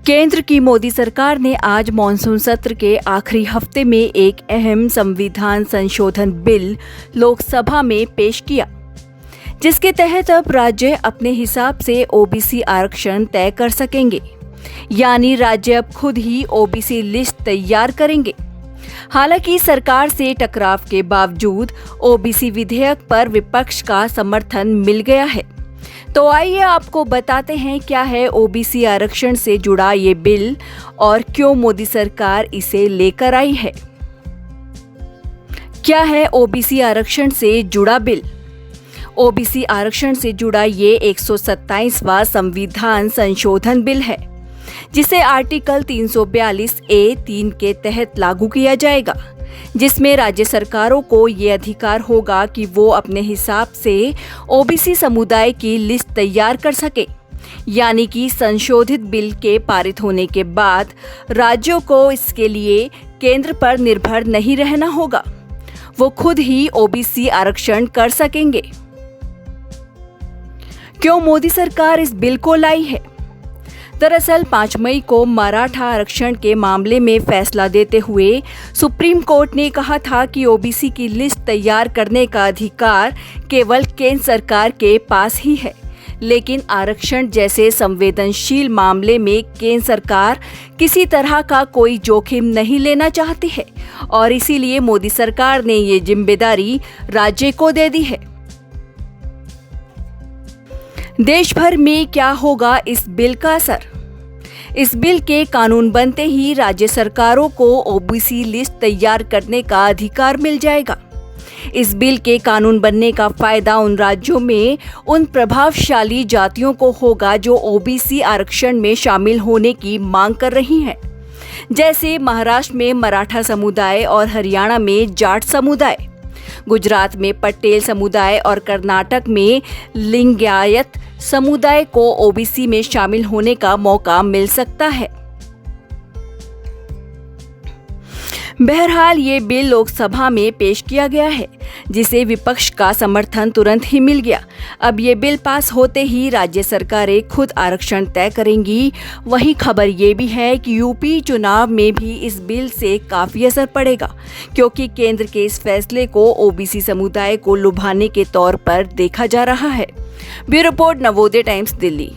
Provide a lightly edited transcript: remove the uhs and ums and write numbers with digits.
केंद्र की मोदी सरकार ने आज मॉनसून सत्र के आखिरी हफ्ते में एक अहम संविधान संशोधन बिल लोकसभा में पेश किया, जिसके तहत अब राज्य अपने हिसाब से ओबीसी आरक्षण तय कर सकेंगे। यानी राज्य अब खुद ही ओबीसी लिस्ट तैयार करेंगे। हालांकि सरकार से टकराव के बावजूद ओबीसी विधेयक पर विपक्ष का समर्थन मिल गया है। तो आइए आपको बताते हैं क्या है ओबीसी आरक्षण से जुड़ा ये बिल और क्यों मोदी सरकार इसे लेकर आई है। क्या है ओबीसी आरक्षण से जुड़ा बिल? ओबीसी आरक्षण से जुड़ा ये 127वां संविधान संशोधन बिल है, जिसे आर्टिकल 342(a)(3) के तहत लागू किया जाएगा, जिसमें राज्य सरकारों को ये अधिकार होगा कि वो अपने हिसाब से ओबीसी समुदाय की लिस्ट तैयार कर सके। यानी कि संशोधित बिल के पारित होने के बाद राज्यों को इसके लिए केंद्र पर निर्भर नहीं रहना होगा, वो खुद ही ओबीसी आरक्षण कर सकेंगे। क्यों मोदी सरकार इस बिल को लाई है? दरअसल 5 मई को मराठा आरक्षण के मामले में फैसला देते हुए सुप्रीम कोर्ट ने कहा था कि ओबीसी की लिस्ट तैयार करने का अधिकार केवल केंद्र सरकार के पास ही है। लेकिन आरक्षण जैसे संवेदनशील मामले में केंद्र सरकार किसी तरह का कोई जोखिम नहीं लेना चाहती है और इसीलिए मोदी सरकार ने ये जिम्मेदारी राज्य को दे दी है। देश भर में क्या होगा इस बिल का असर? इस बिल के कानून बनते ही राज्य सरकारों को ओबीसी लिस्ट तैयार करने का अधिकार मिल जाएगा। इस बिल के कानून बनने का फायदा उन राज्यों में उन प्रभावशाली जातियों को होगा जो ओबीसी आरक्षण में शामिल होने की मांग कर रही हैं, जैसे महाराष्ट्र में मराठा समुदाय और हरियाणा में जाट समुदाय, गुजरात में पटेल समुदाय और कर्नाटक में लिंगायत समुदाय को ओबीसी में शामिल होने का मौका मिल सकता है। बहरहाल ये बिल लोकसभा में पेश किया गया है, जिसे विपक्ष का समर्थन तुरंत ही मिल गया। अब ये बिल पास होते ही राज्य सरकारें खुद आरक्षण तय करेंगी। वहीं खबर ये भी है कि यूपी चुनाव में भी इस बिल से काफी असर पड़ेगा, क्योंकि केंद्र के इस फैसले को ओबीसी समुदाय को लुभाने के तौर पर देखा जा रहा है। Bureau report, Navodaya times, Delhi.